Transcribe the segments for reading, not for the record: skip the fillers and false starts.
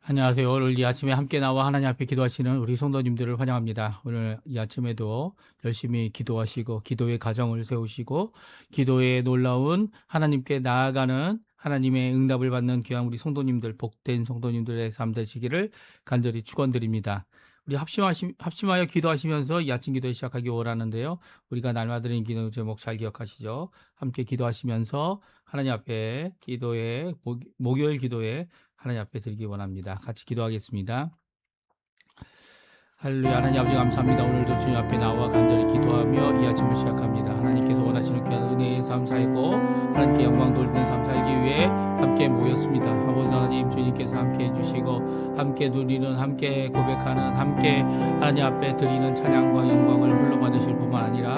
안녕하세요. 오늘 이 아침에 함께 나와 하나님 앞에 기도하시는 우리 성도님들을 환영합니다. 오늘 이 아침에도 열심히 기도하시고 기도의 가정을 세우시고 기도에 놀라운 하나님께 나아가는 하나님의 응답을 받는 귀한 우리 성도님들, 복된 성도님들의 삶 되시기를 간절히 축원드립니다. 우리 합심하여 기도하시면서 이 아침 기도 시작하기 원하는데요. 우리가 날마다 드리는 기도 제목 잘 기억하시죠? 함께 기도하시면서 하나님 앞에 목요일 기도에 하나님 앞에 드리기 원합니다. 같이 기도하겠습니다. 할렐루야. 하나님 아버지 감사합니다. 오늘도 주님 앞에 나와 간절히 기도하며 이 아침을 시작합니다. 하나님께서 원하시는 귀한 은혜의 삶 살고 하나님께 영광 돌리는 삶 살기 위해 함께 모였습니다. 아버지 하나님, 주님께서 함께 해주시고 함께 누리는, 함께 고백하는, 함께 하나님 앞에 드리는 찬양과 영광을 홀로 받으실 뿐만 아니라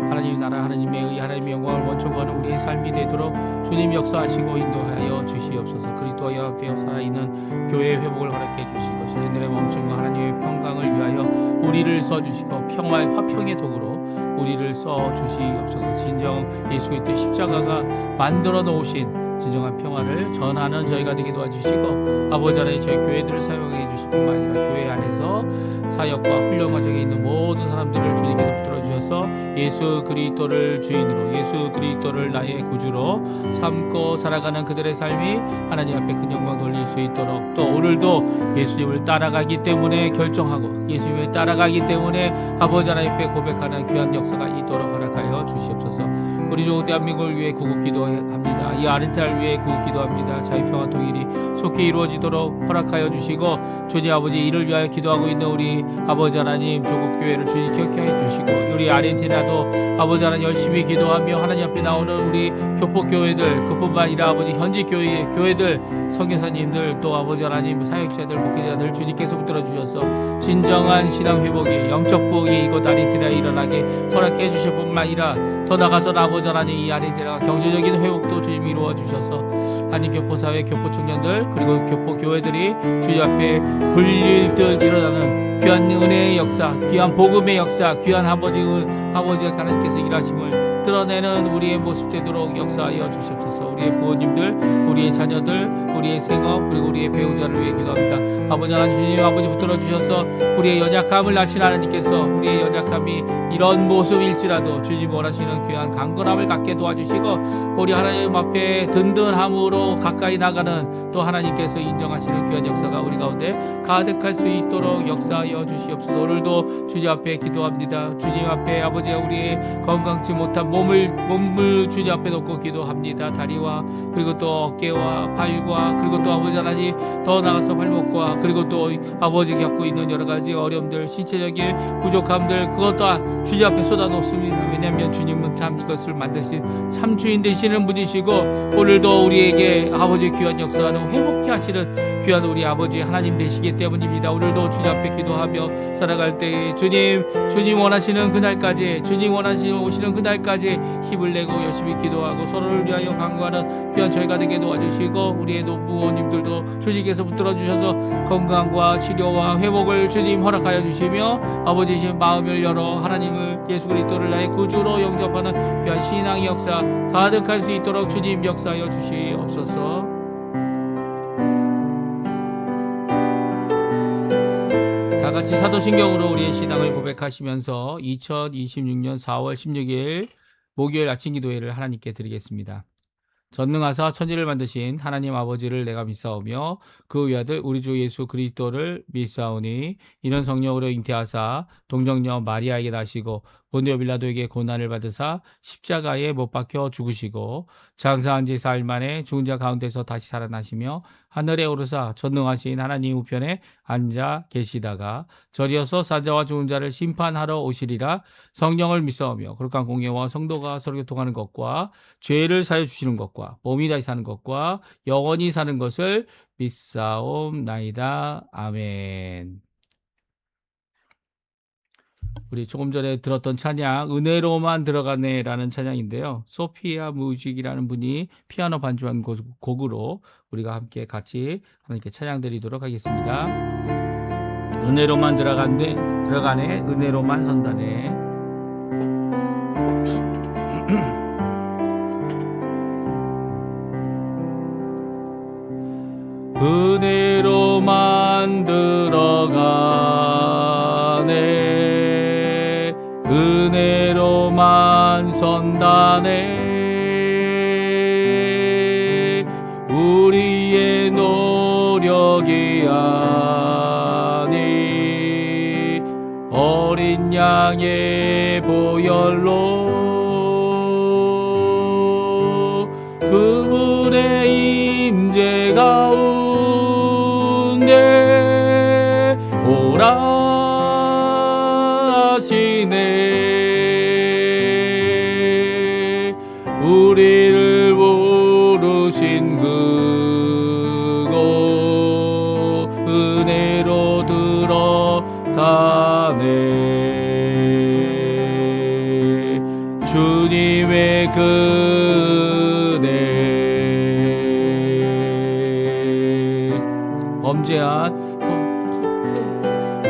하나님 나라, 하나님의 의, 하나님의 영광을 원초하는 우리의 삶이 되도록 주님 역사하시고 인도하여 주시옵소서. 그리스도와 연합되어 살아있는 교회의 회복을 허락해 주시고 저희들의 멈춤과 하나님의 평강을 위하여 우리를 써주시고 평화의 화평의 도구로 우리를 써주시옵소서. 진정 예수 그리스도의 십자가가 만들어 놓으신 진정한 평화를 전하는 저희가 되게 도와주시고 아버지 하나님 저희 교회들을 사용해 주실 뿐만 아니라 교회 안에서 사역과 훈련 과정에 있는 모든 사람들을 주님께서 붙들어 주셔서 예수 그리스도를 주인으로, 예수 그리스도를 나의 구주로 삼고 살아가는 그들의 삶이 하나님 앞에 큰 영광 돌릴 수 있도록, 또 오늘도 예수님을 따라가기 때문에 결정하고 예수님을 따라가기 때문에 아버지 하나님 앞에 고백하는 귀한 역사가 있도록 허락하여 주시옵소서. 우리 조국 대한민국을 위해 구국 기도합니다. 이 아르헨티나를 위해 구국 기도합니다. 자유평화 통일이 속히 이루어지도록 허락하여 주시고 주님 아버지 이를 위하여 기도하고 있는 우리 아버지 하나님 조국 교회를 주님 기억해 주시고 우리 아르헨티나도 아버지 하나님 열심히 기도하며 하나님 앞에 나오는 우리 교포 교회들, 그뿐만 아니라 아버지 현지 교회들, 선교사님들, 또 아버지 하나님 사역자들, 목회자들 주님께서 붙들어 주셔서 진정한 신앙 회복이, 영적 부흥이 이곳 아르헨티나에 일어나게 허락해 주실 뿐만 아니라 더 나가서 아버지 하나님 이 아르헨티나가 경제적인 회복도 주님 이루어 주셔서 한인 교포사회, 교포 청년들, 그리고 교포 교회들이 주님 앞에 불릴 듯 일어나는 귀한 은혜의 역사, 귀한 복음의 역사, 귀한 아버지가 하나님께서 일하심을 드러내는 우리의 모습 되도록 역사하여 주시옵소서. 우리의 부모님들, 우리의 자녀들, 우리의 생업, 그리고 우리의 배우자를 위해 기도합니다. 아버지 하나님, 주님 아버지 붙들어 주셔서 우리의 연약함을 아시는 하나님께서 우리의 연약함이 이런 모습일지라도 주님 원하시는 귀한 강건함을 갖게 도와주시고 우리 하나님 앞에 든든함으로 가까이 나가는 또 하나님께서 인정하시는 귀한 역사가 우리 가운데 가득할 수 있도록 역사하여 주시옵소서. 오늘도 주님 앞에 기도합니다. 주님 앞에 아버지 우리의 건강치 못한 몸을 주님 앞에 놓고 기도합니다. 다리와 그리고 또 어깨와 팔과 그리고 또 아버지 하나님 더 나가서 발목과 그리고 또 아버지 겪고 있는 여러 가지 어려움들, 신체적인 부족함들, 그것도 주님 앞에 쏟아놓습니다. 왜냐하면 주님은 참 이것을 만드신 참 주인 되시는 분이시고 오늘도 우리에게 아버지 귀한 역사하는 회복케 하시는 귀한 우리 아버지 하나님 되시기 때문입니다. 오늘도 주님 앞에 기도하며 살아갈 때에 주님 원하시는 그날까지, 주님 원하시는 오시는 그날까지 힘을 내고 열심히 기도하고 서로를 위하여 강구하는 귀한 저희가 되게 도와주시고 우리의 노부모님들도 주님께서 붙들어 주셔서 건강과 치료와 회복을 주님 허락하여 주시며 아버지의 마음을 열어 하나님을 예수 그리스도를 나의 구주로 영접하는 귀한 신앙의 역사 가득할 수 있도록 주님 역사하여 주시옵소서. 다 같이 사도신경으로 우리의 신앙을 고백하시면서 2026년 4월 16일 목요일 아침 기도회를 하나님께 드리겠습니다. 전능하사 천지를 만드신 하나님 아버지를 내가 믿사오며 그 외아들 우리 주 예수 그리스도를 믿사오니 이는 성령으로 잉태하사 동정녀 마리아에게 나시고 본디오 빌라도에게 고난을 받으사 십자가에 못 박혀 죽으시고 장사한 지 사흘 만에 죽은 자 가운데서 다시 살아나시며 하늘에 오르사 전능하신 하나님 우편에 앉아 계시다가 저리어서 사자와 죽은 자를 심판하러 오시리라. 성령을 믿사오며 거룩한 공예와 성도가 서로 교통하는 것과 죄를 사해 주시는 것과 몸이 다시 사는 것과 영원히 사는 것을 믿사옵나이다. 아멘. 우리 조금 전에 들었던 찬양 은혜로만 들어가네라는 찬양인데요. 소피아 뮤직이라는 분이 피아노 반주한 곡으로 우리가 함께 같이 하나님께 찬양 드리도록 하겠습니다. 은혜로만 들어가네 은혜로만 선다네. 은혜로만 들어가네. 은혜로만 선다네. 우리의 노력이 아니 어린 양의 보혈로 그분의 임재 가운데 오라 하시네. 우리를 부르신 그곳 은혜로 들어가네. 주님의 은혜.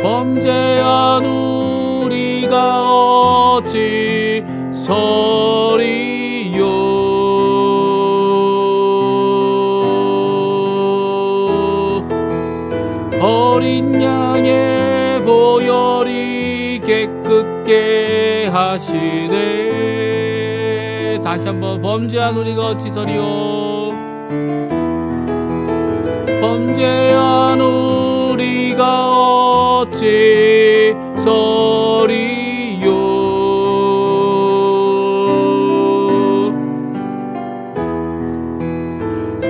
범죄한 우리가 어찌 서리요. 어린 양의 보혈이 깨끗게 하시네. 다시 한번 범죄한 우리가 어찌 서리요. 범죄한 우리가 어찌 서리요.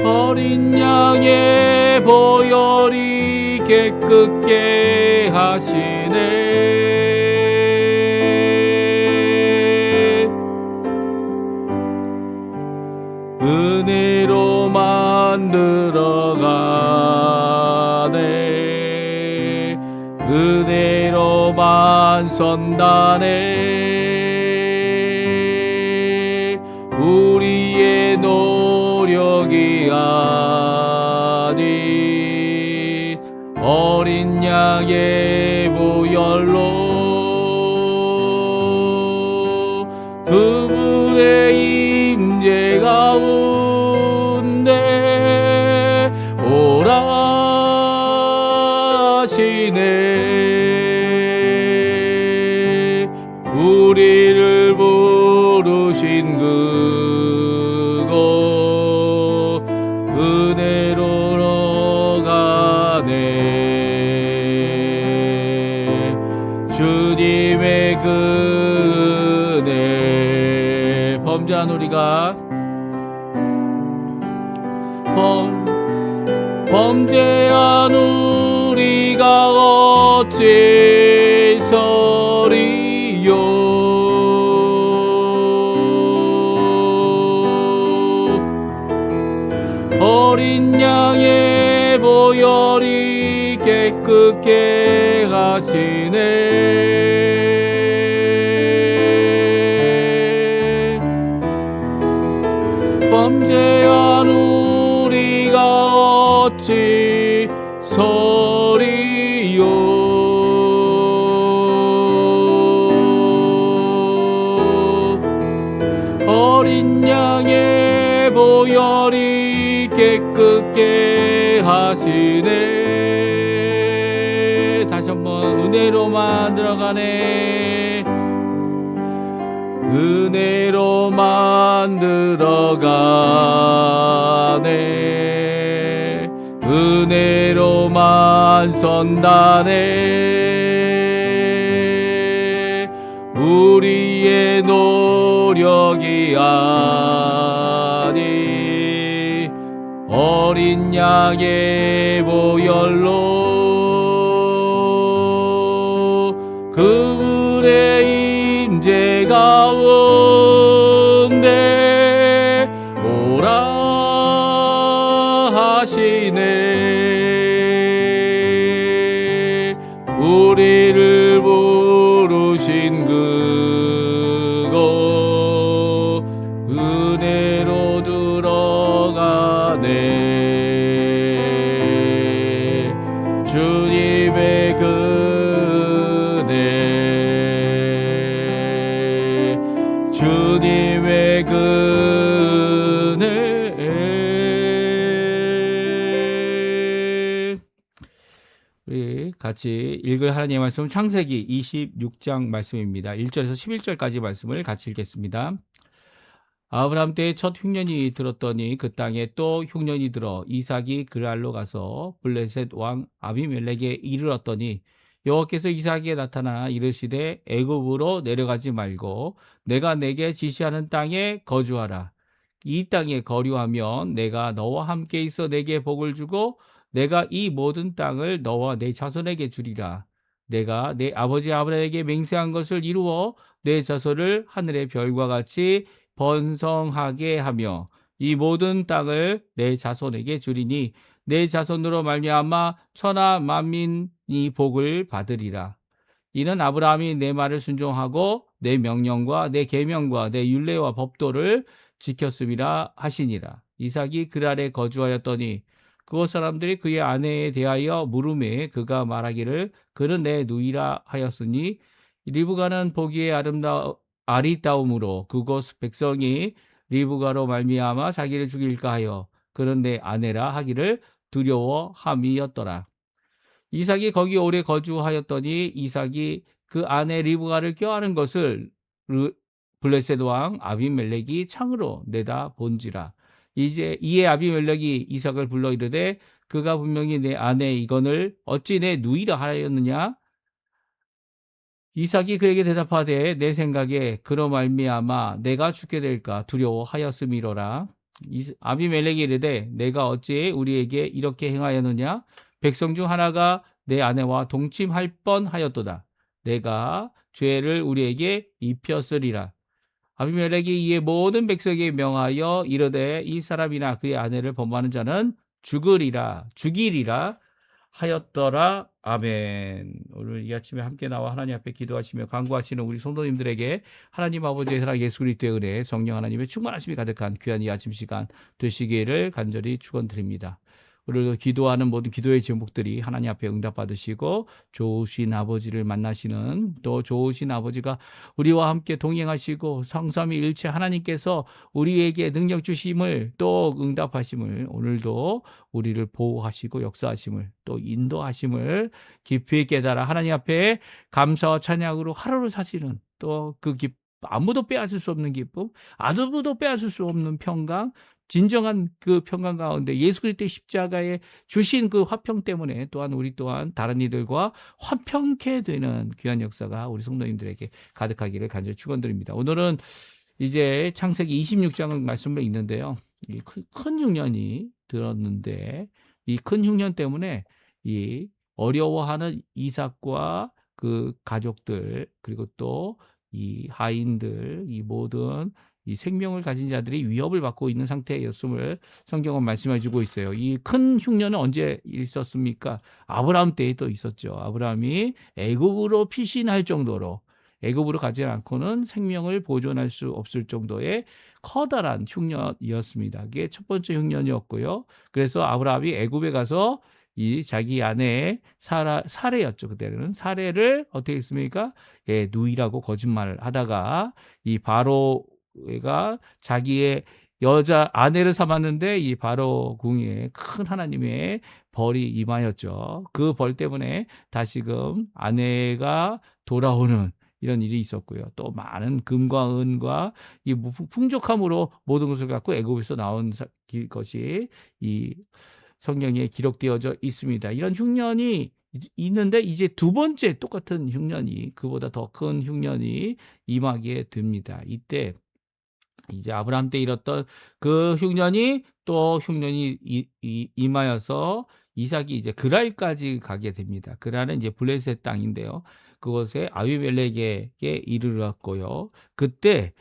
어린 양의 보혈이 깨끗게 하시네. 은혜로만 들어가네. 은혜로만 선다네. 우리의 노력이 아닌 어린 양의 보혈로 그분의 임재 가운데 오라 하시네. 우리를 부르신 그곳 은혜로 가네. 주님의 은혜. 범죄한 우리가 범죄한 우리가 어찌 서리요. 어린 양의 보혈이 깨끗게 하시네. 범죄한 우리가 어찌 서리요. 어린 양의 보혈이 깨끗게 하시네. 다시 한번 은혜로만 들어가네. 은혜로만 들어가네. 은혜로만 선다네. 우리의 노력이 아니 어린 양의 보혈로 그분의 임재 가운데 오라 하시네. 우리를 부르신 그곳 은혜로 들어가네. 주님의 은혜. 주님의 은혜. 우리 같이 읽을 하나님의 말씀은 창세기 26장 말씀입니다. 1절에서 11절까지 말씀을 같이 읽겠습니다. 아브라함 때에 첫 흉년이 들었더니 그 땅에 또 흉년이 들어 이삭이 그랄로 가서 블레셋 왕 아비멜렉에 이르렀더니 여호와께서 이삭에게 나타나 이르시되 애굽으로 내려가지 말고 내가 내게 지시하는 땅에 거주하라. 이 땅에 거류하면 내가 너와 함께 있어 내게 복을 주고 내가 이 모든 땅을 너와 내 자손에게 주리라. 내가 내 아버지 아브라함에게 맹세한 것을 이루어 내 자손을 하늘의 별과 같이 번성하게 하며 이 모든 땅을 내 자손에게 주리니 내 자손으로 말미암아 천하 만민이 복을 받으리라. 이는 아브라함이 내 말을 순종하고 내 명령과 내 계명과 내 율례와 법도를 지켰음이라 하시니라. 이삭이 그랄에 거주하였더니 그곳 사람들이 그의 아내에 대하여 물음에 그가 말하기를 그는 내 누이라 하였으니 리브가는 보기에 아리따움으로 그곳 백성이 리브가로 말미암아 자기를 죽일까 하여 그는 내 아내라 하기를 두려워함이었더라. 이삭이 거기 오래 거주하였더니 이삭이 그 아내 리브가를 껴안은 것을 블레셋 왕 아비멜렉이 창으로 내다 본지라. 이에 아비멜렉이 이삭을 불러 이르되 그가 분명히 내 아내 이건을 어찌 내 누이라 하였느냐. 이삭이 그에게 대답하되 내 생각에 그로 말미암아 내가 죽게 될까 두려워하였음이로라. 아비멜렉이 이르되 내가 어찌 우리에게 이렇게 행하였느냐. 백성 중 하나가 내 아내와 동침할 뻔하였도다. 내가 죄를 우리에게 입혔으리라. 아비멜렉이 이에 모든 백성에게 명하여 이르되 이 사람이나 그의 아내를 범하는 자는 죽이리라 하였더라. 아멘. 오늘 이 아침에 함께 나와 하나님 앞에 기도하시며 간구하시는 우리 성도님들에게 하나님 아버지의 사랑 예수 그리스도의 은혜 성령 하나님의 충만하심이 가득한 귀한 이 아침 시간 되시기를 간절히 축원드립니다. 오늘도 기도하는 모든 기도의 제목들이 하나님 앞에 응답받으시고 좋으신 아버지를 만나시는 또 좋으신 아버지가 우리와 함께 동행하시고 성삼위일체 하나님께서 우리에게 능력 주심을 또 응답하심을 오늘도 우리를 보호하시고 역사하심을 또 인도하심을 깊이 깨달아 하나님 앞에 감사와 찬양으로 하루를 사시는 또 그 기쁨 아무도 빼앗을 수 없는 기쁨 아무도 빼앗을 수 없는 평강 진정한 그 평강 가운데 예수 그리스도의 십자가에 주신 그 화평 때문에 또한 우리 또한 다른 이들과 화평케 되는 귀한 역사가 우리 성도님들에게 가득하기를 간절히 축원드립니다. 오늘은 이제 창세기 26장 말씀을 읽는데요. 이 큰 흉년이 들었는데 이 큰 흉년 때문에 이 어려워하는 이삭과 그 가족들 그리고 또 이 하인들 이 모든 이 생명을 가진 자들이 위협을 받고 있는 상태였음을 성경은 말씀해 주고 있어요. 이 큰 흉년은 언제 있었습니까? 아브라함 때에 또 있었죠. 아브라함이 애굽으로 피신할 정도로 애굽으로 가지 않고는 생명을 보존할 수 없을 정도의 커다란 흉년이었습니다. 그게 첫 번째 흉년이었고요. 그래서 아브라함이 애굽에 가서 이 자기 아내의 사레였죠. 그때는 사레를 어떻게 했습니까? 예, 누이라고 거짓말을 하다가 이 바로가 자기의 여자 아내를 삼았는데 이 바로 궁에 큰 하나님의 벌이 임하였죠. 그 벌 때문에 다시금 아내가 돌아오는 이런 일이 있었고요. 또 많은 금과 은과 이 풍족함으로 모든 것을 갖고 애굽에서 나온 것이 이 성경에 기록되어져 있습니다. 이런 흉년이 있는데 이제 두 번째 똑같은 흉년이 그보다 더 큰 흉년이 임하게 됩니다. 이때 이제 아브라함 때 일었던 그 흉년이 또 흉년이 임하여서 이삭이 이제 그랄까지 가게 됩니다. 그랄은 이제 블레셋 땅인데요. 그곳에 아비멜렉에게 이르렀고요. 그때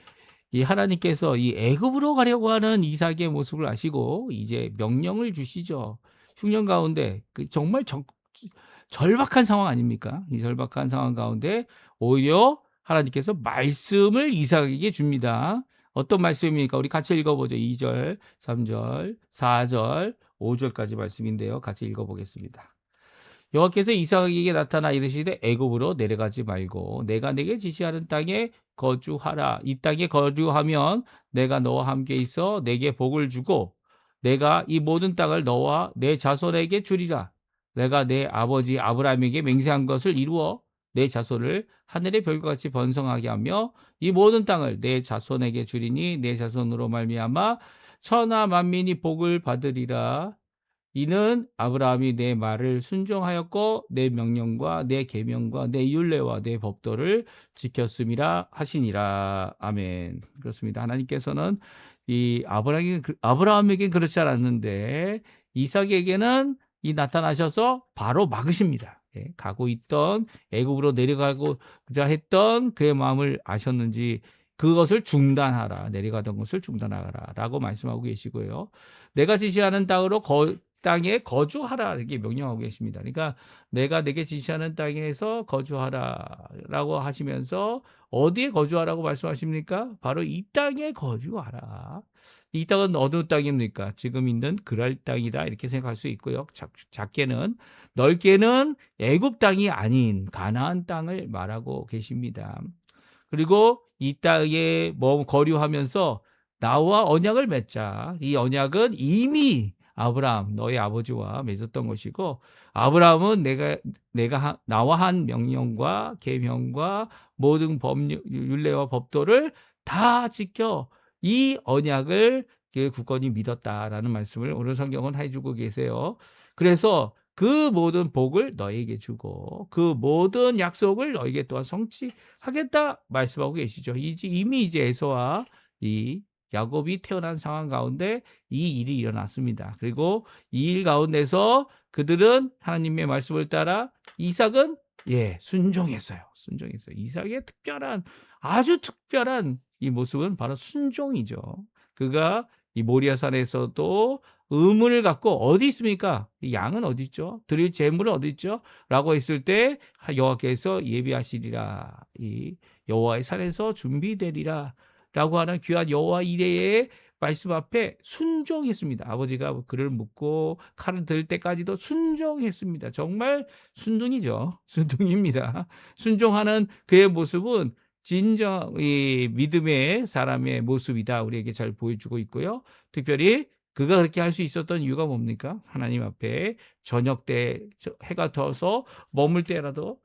이 하나님께서 이 애굽으로 가려고 하는 이삭의 모습을 아시고 이제 명령을 주시죠. 흉년 가운데 정말 절박한 상황 아닙니까? 이 절박한 상황 가운데 오히려 하나님께서 말씀을 이삭에게 줍니다. 어떤 말씀입니까? 우리 같이 읽어보죠. 2절, 3절, 4절, 5절까지 말씀인데요. 같이 읽어보겠습니다. 여호와께서 이삭에게 나타나 이르시되 애굽으로 내려가지 말고 내가 내게 지시하는 땅에 거주하라. 이 땅에 거주하면 내가 너와 함께 있어 내게 복을 주고 내가 이 모든 땅을 너와 내 자손에게 주리라. 내가 내 아버지 아브라함에게 맹세한 것을 이루어 내 자손을 하늘의 별과 같이 번성하게 하며 이 모든 땅을 내 자손에게 주리니 내 자손으로 말미암아 천하 만민이 복을 받으리라. 이는 아브라함이 내 말을 순종하였고 내 명령과 내 계명과 내 율례와 내 법도를 지켰음이라 하시니라. 아멘. 그렇습니다. 하나님께서는 이 아브라함에게 그렇지 않았는데 이삭에게는 이 나타나셔서 바로 막으십니다. 예, 가고 있던 애굽으로 내려가고자 했던 그의 마음을 아셨는지 그것을 중단하라. 내려가던 것을 중단하라라고 말씀하고 계시고요. 내가 지시하는 땅에 거주하라 이렇게 명령하고 계십니다. 그러니까 내가 내게 지시하는 땅에서 거주하라라고 하시면서 어디에 거주하라고 말씀하십니까? 바로 이 땅에 거주하라. 이 땅은 어느 땅입니까? 지금 있는 그랄 땅이다 이렇게 생각할 수 있고요. 작게는 넓게는 애굽 땅이 아닌 가나안 땅을 말하고 계십니다. 그리고 이 땅에 거류하면서 나와 언약을 맺자. 이 언약은 이미 아브라함 너의 아버지와 맺었던 것이고 아브라함은 내가 나와 한 명령과 계명과 모든 법률 율례와 법도를 다 지켜 이 언약을 굳건히 믿었다라는 말씀을 오늘 성경은 해주고 계세요. 그래서 그 모든 복을 너에게 주고 그 모든 약속을 너에게 또한 성취하겠다 말씀하고 계시죠. 이미 이제 에서와 이 야곱이 태어난 상황 가운데 이 일이 일어났습니다. 그리고 이 일 가운데서 그들은 하나님의 말씀을 따라 이삭은 순종했어요. 이삭의 아주 특별한 이 모습은 바로 순종이죠. 그가 이 모리아산에서도 의문을 갖고 어디 있습니까? 이 양은 어디 있죠? 드릴 재물은 어디 있죠? 라고 했을 때 여호와께서 예비하시리라. 이 여호와의 산에서 준비되리라. 라고 하는 귀한 여호와 이레의 말씀 앞에 순종했습니다. 아버지가 그를 묻고 칼을 들 때까지도 순종했습니다. 정말 순둥이죠. 순둥입니다. 순종하는 그의 모습은 진정 이 믿음의 사람의 모습이다. 우리에게 잘 보여주고 있고요. 특별히 그가 그렇게 할 수 있었던 이유가 뭡니까? 하나님 앞에 저녁 때 해가 져서 머물 때라도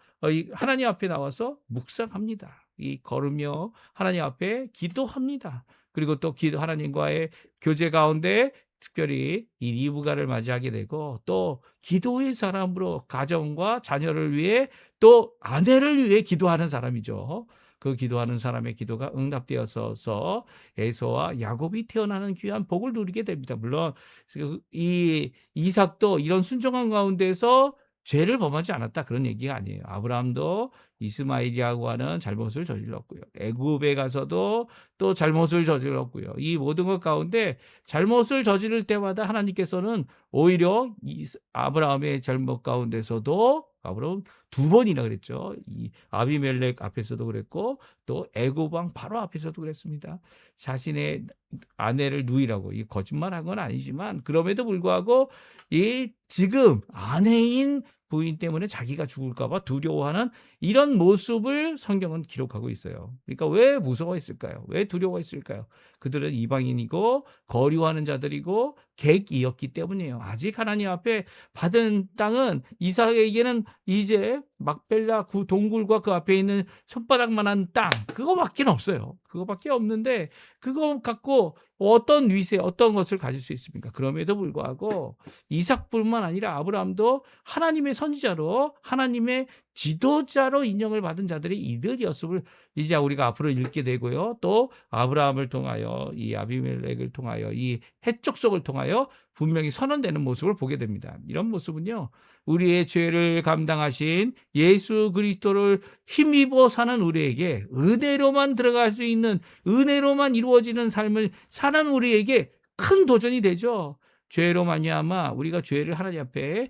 하나님 앞에 나와서 묵상합니다. 이 걸으며 하나님 앞에 기도합니다. 그리고 또 하나님과의 교제 가운데 특별히 이 리브가를 맞이하게 되고 또 기도의 사람으로 가정과 자녀를 위해 또 아내를 위해 기도하는 사람이죠. 그 기도하는 사람의 기도가 응답되어서 에서와 야곱이 태어나는 귀한 복을 누리게 됩니다. 물론 이 이삭도 이런 순종한 가운데서 죄를 범하지 않았다 그런 얘기가 아니에요. 아브라함도 이스마엘이라고 하는 잘못을 저질렀고요. 애굽에 가서도 또 잘못을 저질렀고요. 이 모든 것 가운데 잘못을 저지를 때마다 하나님께서는 오히려 아브라함의 잘못 가운데서도 아브라함 2번이나 그랬죠. 이 아비멜렉 앞에서도 그랬고 또 애굽 왕 바로 앞에서도 그랬습니다. 자신의 아내를 누이라고 이 거짓말한 건 아니지만 그럼에도 불구하고 이 지금 아내인 부인 때문에 자기가 죽을까 봐 두려워하는 이런 모습을 성경은 기록하고 있어요. 그러니까 왜 무서워했을까요? 왜 두려워했을까요? 그들은 이방인이고 거류하는 자들이고 객이었기 때문이에요. 아직 하나님 앞에 받은 땅은 이삭에게는 이제 막벨라 동굴과 그 앞에 있는 손바닥만한 땅 그거밖에 없어요. 그거밖에 없는데 그거 갖고 어떤 위세 어떤 것을 가질 수 있습니까? 그럼에도 불구하고 이삭뿐만 아니라 아브라함도 하나님의 선지자로 하나님의 지도자로 인정을 받은 자들이 이들이었음을 이제 우리가 앞으로 읽게 되고요. 또 아브라함을 통하여 이 아비멜렉을 통하여 이 해족속을 통하여 분명히 선언되는 모습을 보게 됩니다. 이런 모습은요. 우리의 죄를 감당하신 예수 그리스도를 힘입어 사는 우리에게 은혜로만 들어갈 수 있는 은혜로만 이루어지는 삶을 사는 우리에게 큰 도전이 되죠. 죄로 말미암아 우리가 죄를 하나님 앞에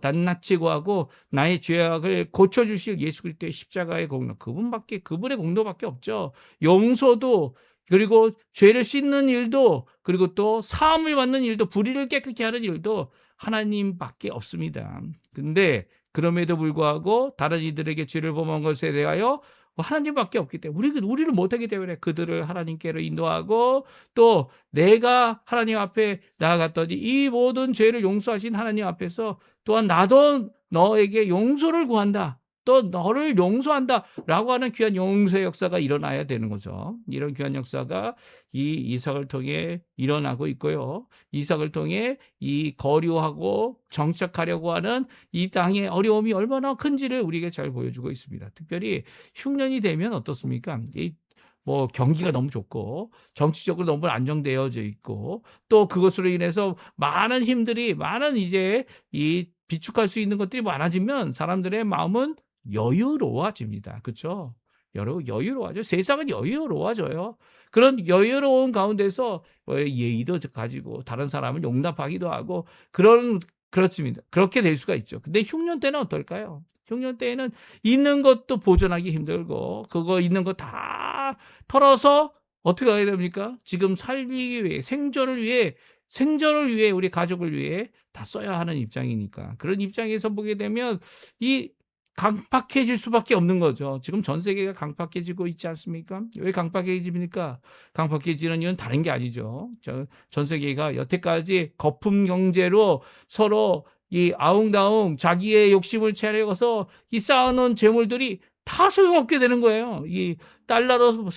낱낱이 고하고 나의 죄악을 고쳐주실 예수 그리스도의 십자가의 공로 그분의 공로밖에 없죠. 용서도 그리고 죄를 씻는 일도 그리고 또 사함을 받는 일도 불의를 깨끗게 하는 일도 하나님밖에 없습니다. 근데 그럼에도 불구하고 다른 이들에게 죄를 범한 것에 대하여 하나님밖에 없기 때문에 우리를 못하기 때문에 그들을 하나님께로 인도하고 또 내가 하나님 앞에 나아갔더니 이 모든 죄를 용서하신 하나님 앞에서 또한 나도 너에게 용서를 구한다. 또 너를 용서한다라고 하는 귀한 용서의 역사가 일어나야 되는 거죠. 이런 귀한 역사가 이 이삭을 통해 일어나고 있고요. 이삭을 통해 이 거류하고 정착하려고 하는 이 땅의 어려움이 얼마나 큰지를 우리에게 잘 보여주고 있습니다. 특별히 흉년이 되면 어떻습니까? 뭐 경기가 너무 좋고 정치적으로 너무 안정되어져 있고 또 그것으로 인해서 많은 힘들이 많은 이제 이 비축할 수 있는 것들이 많아지면 사람들의 마음은 여유로워집니다. 그렇죠? 여유로워져. 세상은 여유로워져요. 그런 여유로운 가운데서 예의도 가지고 다른 사람을 용납하기도 하고 그렇습니다. 그렇게 될 수가 있죠. 근데 흉년 때는 어떨까요? 흉년 때에는 있는 것도 보존하기 힘들고 그거 있는 거 다 털어서 어떻게 해야 됩니까? 지금 살기 위해 생존을 위해 우리 가족을 위해 다 써야 하는 입장이니까 그런 입장에서 보게 되면 이 강팍해질 수밖에 없는 거죠. 지금 전 세계가 강팍해지고 있지 않습니까? 왜 강팍해집니까? 강팍해지는 이유는 다른 게 아니죠. 전 세계가 여태까지 거품 경제로 서로 이 아웅다웅 자기의 욕심을 채려서 이 쌓아놓은 재물들이 다 소용없게 되는 거예요. 이 달러로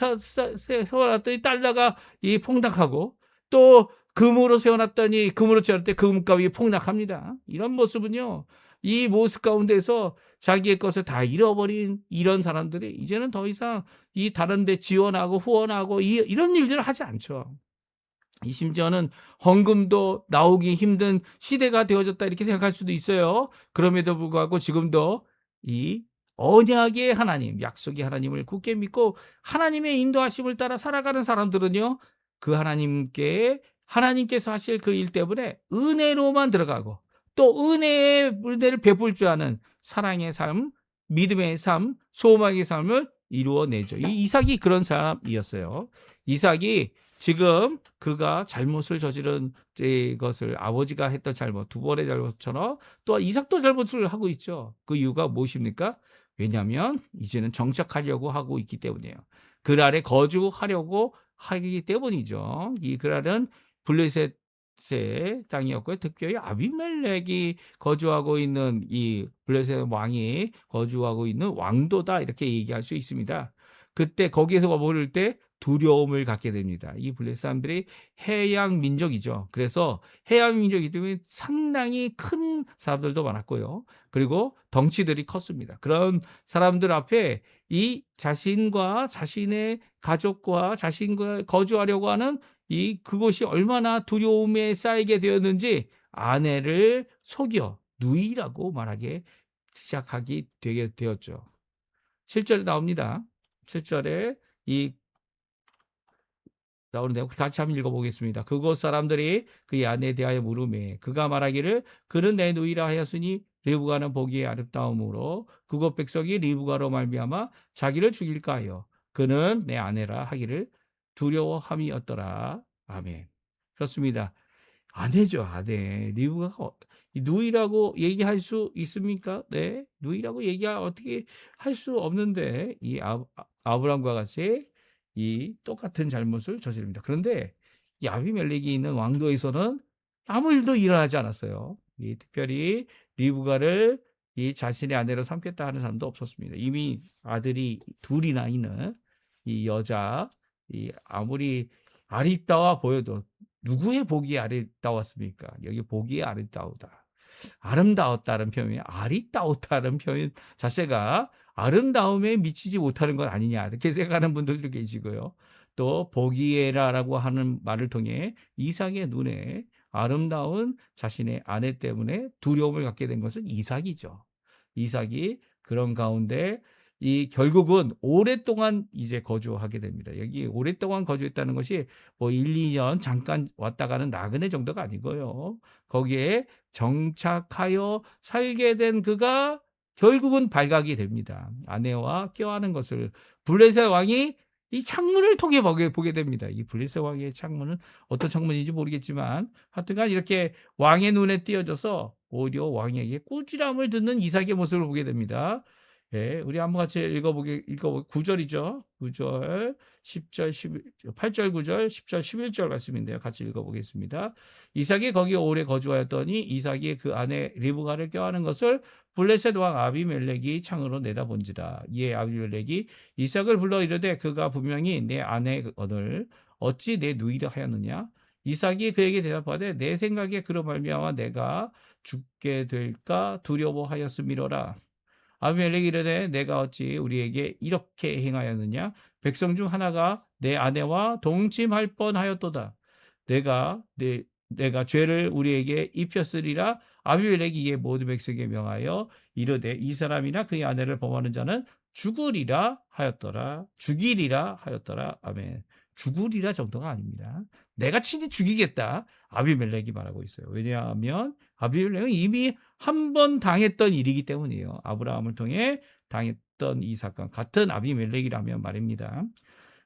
세워놨더니 달러가 이 폭락하고 또 금으로 세워놨더니 금으로 채울 때 금값이 폭락합니다. 이런 모습은요. 이 모습 가운데서 자기의 것을 다 잃어버린 이런 사람들이 이제는 더 이상 이 다른 데 지원하고 후원하고 이런 일들을 하지 않죠. 이 심지어는 헌금도 나오기 힘든 시대가 되어졌다 이렇게 생각할 수도 있어요. 그럼에도 불구하고 지금도 이 언약의 하나님, 약속의 하나님을 굳게 믿고 하나님의 인도하심을 따라 살아가는 사람들은요. 그 하나님께서 하실 그 일 때문에 은혜로만 들어가고 또 은혜를 베풀 줄 아는 사랑의 삶, 믿음의 삶, 소망의 삶을 이루어내죠. 이 이삭이 그런 사람이었어요. 이삭이 지금 그가 잘못을 저지른 것을 아버지가 했던 잘못, 두 번의 잘못처럼 또 이삭도 잘못을 하고 있죠. 그 이유가 무엇입니까? 왜냐하면 이제는 정착하려고 하고 있기 때문이에요. 그 아래 거주하려고 하기 때문이죠. 이 그랄은 블레셋의 땅이었고요. 특별히 아비멜렉이 거주하고 있는 이 블레셋 왕이 거주하고 있는 왕도다 이렇게 얘기할 수 있습니다. 그때 거기에서 머무를 때 두려움을 갖게 됩니다. 이 블레셋 사람들이 해양 민족이죠. 그래서 해양 민족이기 때문에 상당히 큰 사람들도 많았고요. 그리고 덩치들이 컸습니다. 그런 사람들 앞에 이 자신과 자신의 가족과 자신과 거주하려고 하는 그것이 얼마나 두려움에 쌓이게 되었는지 아내를 속여 누이라고 말하게 시작하게 되게 되었죠. 7절에 나옵니다. 7절에 나오는데 같이 한번 읽어보겠습니다. 그곳 사람들이 그의 아내에 대하여 물으매 그가 말하기를 그는 내 누이라 하였으니 리브가는 보기에 아름다움으로 그곳 백성이 리브가로 말미암아 자기를 죽일까 하여 그는 내 아내라 하기를 두려워함이었더라. 아멘. 그렇습니다. 아내죠, 아내. 리브가가 누이라고 얘기할 수 있습니까? 네, 누이라고 어떻게 할 수 없는데 이 아브람과 같이 이 똑같은 잘못을 저지릅니다. 그런데 이 아비멜렉이 있는 왕도에서는 아무 일도 일어나지 않았어요. 특별히 리브가를 이 자신의 아내로 삼겠다 하는 사람도 없었습니다. 이미 아들이 둘이나 있는 이 여자, 아무리 아리따워 보여도 누구의 보기에 아리따웠습니까? 여기 보기에 아리따우다. 아름다웠다는 표현이 아리따웠다는 표현 자체가 아름다움에 미치지 못하는 것 아니냐 이렇게 생각하는 분들도 계시고요. 또 보기에라라고 하는 말을 통해 이삭의 눈에 아름다운 자신의 아내 때문에 두려움을 갖게 된 것은 이삭이죠. 이삭이 그런 가운데 결국은 오랫동안 이제 거주하게 됩니다. 여기 오랫동안 거주했다는 것이 뭐 1, 2년 잠깐 왔다 가는 나그네 정도가 아니고요. 거기에 정착하여 살게 된 그가 결국은 발각이 됩니다. 아내와 껴안은 것을 블레셋 왕이 이 창문을 통해 보게 됩니다. 이 블레셋 왕의 창문은 어떤 창문인지 모르겠지만 하여튼간 이렇게 왕의 눈에 띄어져서 오히려 왕에게 꾸지람을 듣는 이삭의 모습을 보게 됩니다. 예, 우리 한번 같이 읽어보게 9절이죠. 9절, 10절, 11, 8절, 9절, 10절, 11절 말씀인데요. 같이 읽어보겠습니다. 이삭이 거기 오래 거주하였더니 이삭이 그 아내 리브가를 껴안은 것을 블레셋 왕 아비멜렉이 창으로 내다본지라. 이에 아비멜렉이 이삭을 불러 이르되 그가 분명히 내 아내거늘 어찌 내 누이라 하였느냐? 이삭이 그에게 대답하되 내 생각에 그로 말미암아 내가 죽게 될까 두려워하였음이로라. 아비멜렉이 이르되 내가 어찌 우리에게 이렇게 행하였느냐? 백성 중 하나가 내 아내와 동침할 뻔하였도다. 내가 죄를 우리에게 입혔으리라. 아비멜렉이 이에 모든 백성에게 명하여 이르되 이 사람이나 그의 아내를 범하는 자는 죽으리라 하였더라. 죽이리라 하였더라. 아멘. 죽으리라 정도가 아닙니다. 내가 친히 죽이겠다. 아비멜렉이 말하고 있어요. 왜냐하면 아비멜렉은 이미 한 번 당했던 일이기 때문이에요. 아브라함을 통해 당했던 이 사건, 같은 아비멜렉이라면 말입니다.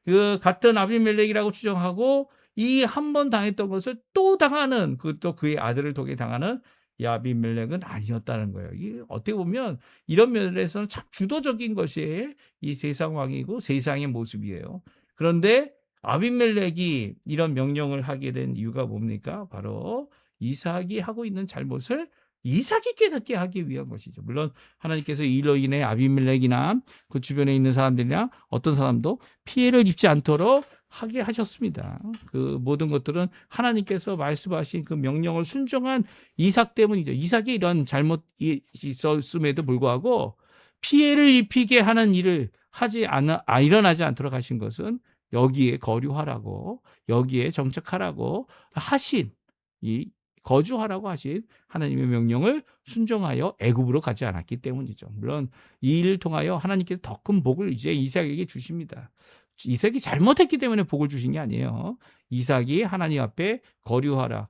그 같은 아비멜렉이라고 추정하고 이 한 번 당했던 것을 또 당하는, 그것도 그의 아들을 통해 당하는 이 아비멜렉은 아니었다는 거예요. 이 어떻게 보면 이런 면에서는 참 주도적인 것이 이 세상 왕이고 세상의 모습이에요. 그런데 아비멜렉이 이런 명령을 하게 된 이유가 뭡니까? 바로 이삭이 하고 있는 잘못을 이삭이 깨닫게 하기 위한 것이죠. 물론 하나님께서 이로 인해 아비멜렉이나 그 주변에 있는 사람들이나 어떤 사람도 피해를 입지 않도록 하게 하셨습니다. 그 모든 것들은 하나님께서 말씀하신 그 명령을 순종한 이삭 때문이죠. 이삭이 이런 잘못이 있었음에도 불구하고 피해를 입히게 하는 일을 일어나지 않도록 하신 것은 여기에 거류하라고, 여기에 정착하라고 하신, 거주하라고 하신 하나님의 명령을 순종하여 애굽으로 가지 않았기 때문이죠. 물론 이 일을 통하여 하나님께서 더 큰 복을 이제 이삭에게 주십니다. 이삭이 잘못했기 때문에 복을 주신 게 아니에요. 이삭이 하나님 앞에 거주하라,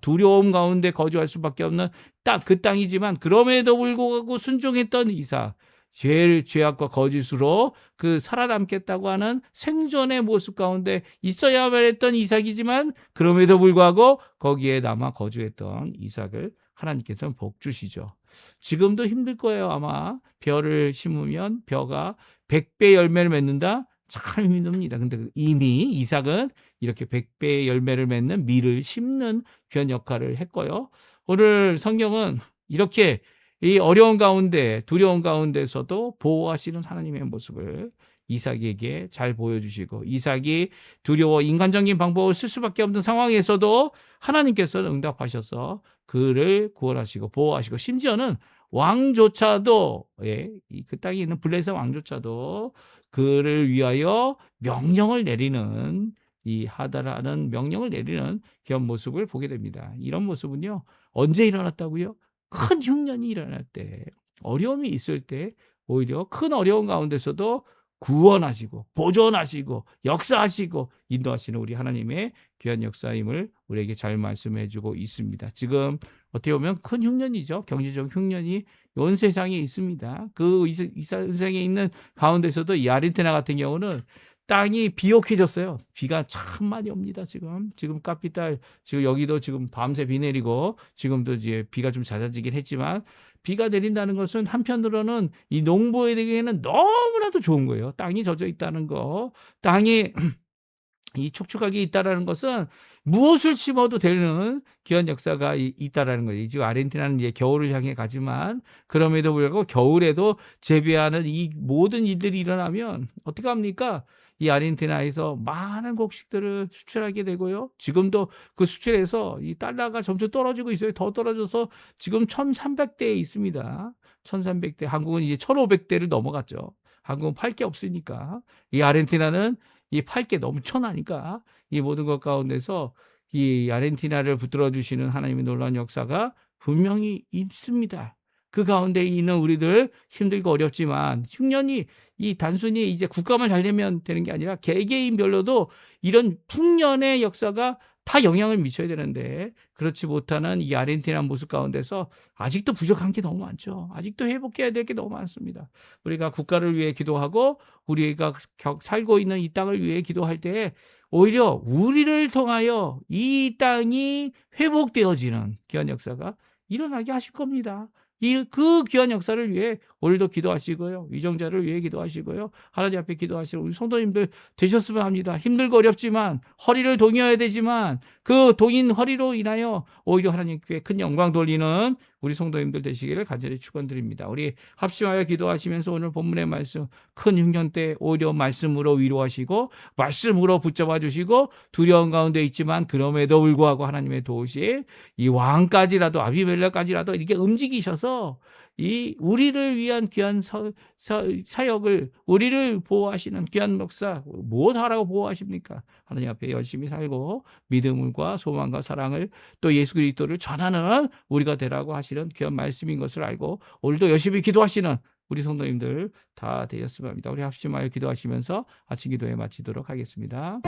두려움 가운데 거주할 수밖에 없는 그 땅이지만 그럼에도 불구하고 순종했던 이삭, 죄악과 거짓으로 그 살아남겠다고 하는 생존의 모습 가운데 있어야만 했던 이삭이지만 그럼에도 불구하고 거기에 남아 거주했던 이삭을 하나님께서는 복 주시죠. 지금도 힘들 거예요. 아마 벼를 심으면 벼가 100배 열매를 맺는다? 참 힘듭니다. 근데 이미 이삭은 이렇게 100배의 열매를 맺는 밀을 심는 그런 역할을 했고요. 오늘 성경은 이렇게 이 어려운 가운데, 두려운 가운데서도 보호하시는 하나님의 모습을 이삭에게 잘 보여주시고, 이삭이 두려워 인간적인 방법을 쓸 수밖에 없는 상황에서도 하나님께서는 응답하셔서 그를 구원하시고 보호하시고, 심지어는 왕조차도, 그 땅에 있는 블레셋 왕조차도 그를 위하여 명령을 내리는, 이 하다라는 명령을 내리는 그런 모습을 보게 됩니다. 이런 모습은요, 언제 일어났다고요? 큰 흉년이 일어날 때, 어려움이 있을 때 오히려 큰 어려움 가운데서도 구원하시고 보존하시고 역사하시고 인도하시는 우리 하나님의 귀한 역사임을 우리에게 잘 말씀해 주고 있습니다. 지금 어떻게 보면 큰 흉년이죠. 경제적 흉년이 온 세상에 있습니다. 그 세상에 있는 가운데서도 이 아르헨티나 같은 경우는 땅이 비옥해졌어요. 비가 참 많이 옵니다. 지금 카피탈, 지금 여기도 지금 밤새 비 내리고, 지금도 이제 비가 좀 잦아지긴 했지만, 비가 내린다는 것은 한편으로는 이 농부에게는 너무나도 좋은 거예요. 땅이 젖어 있다는 거, 땅이 이 촉촉하게 있다라는 것은 무엇을 심어도 되는 귀한 역사가 있다라는 거예요. 지금 아르헨티나는 이제 겨울을 향해 가지만 그럼에도 불구하고 겨울에도 재배하는 이 모든 일들이 일어나면 어떻게 합니까? 이 아르헨티나에서 많은 곡식들을 수출하게 되고요. 지금도 그 수출에서 이 달러가 점점 떨어지고 있어요. 더 떨어져서 지금 1,300대에 있습니다. 1,300대. 한국은 이제 1,500대를 넘어갔죠. 한국은 팔 게 없으니까. 이 아르헨티나는 이 팔 게 넘쳐나니까 이 모든 것 가운데서 이 아르헨티나를 붙들어 주시는 하나님의 놀라운 역사가 분명히 있습니다. 그 가운데 있는 우리들 힘들고 어렵지만 흉년이 이 단순히 이제 국가만 잘 되면 되는 게 아니라 개개인별로도 이런 풍년의 역사가 다 영향을 미쳐야 되는데 그렇지 못하는 이 아르헨티나 모습 가운데서 아직도 부족한 게 너무 많죠. 아직도 회복해야 될 게 너무 많습니다. 우리가 국가를 위해 기도하고 우리가 살고 있는 이 땅을 위해 기도할 때 오히려 우리를 통하여 이 땅이 회복되어지는 귀한 역사가 일어나게 하실 겁니다. 그 귀한 역사를 위해 오늘도 기도하시고요. 위정자를 위해 기도하시고요. 하나님 앞에 기도하시고 우리 성도님들 되셨으면 합니다. 힘들고 어렵지만 허리를 동여야 되지만 그 동인 허리로 인하여 오히려 하나님께 큰 영광 돌리는 우리 성도님들 되시기를 간절히 축원드립니다. 우리 합심하여 기도하시면서 오늘 본문의 말씀 큰 흉년 때 오히려 말씀으로 위로하시고 말씀으로 붙잡아 주시고 두려운 가운데 있지만 그럼에도 불구하고 하나님의 도우시 이 왕까지라도 아비멜렉까지라도 이렇게 움직이셔서 이 우리를 위한 귀한 사역을 우리를 보호하시는 귀한 목사 무엇하라고 보호하십니까? 하나님 앞에 열심히 살고 믿음과 소망과 사랑을 또 예수 그리스도를 전하는 우리가 되라고 하시는 귀한 말씀인 것을 알고 오늘도 열심히 기도하시는 우리 성도님들 다 되셨으면 합니다. 우리 합심하여 기도하시면서 아침 기도에 마치도록 하겠습니다.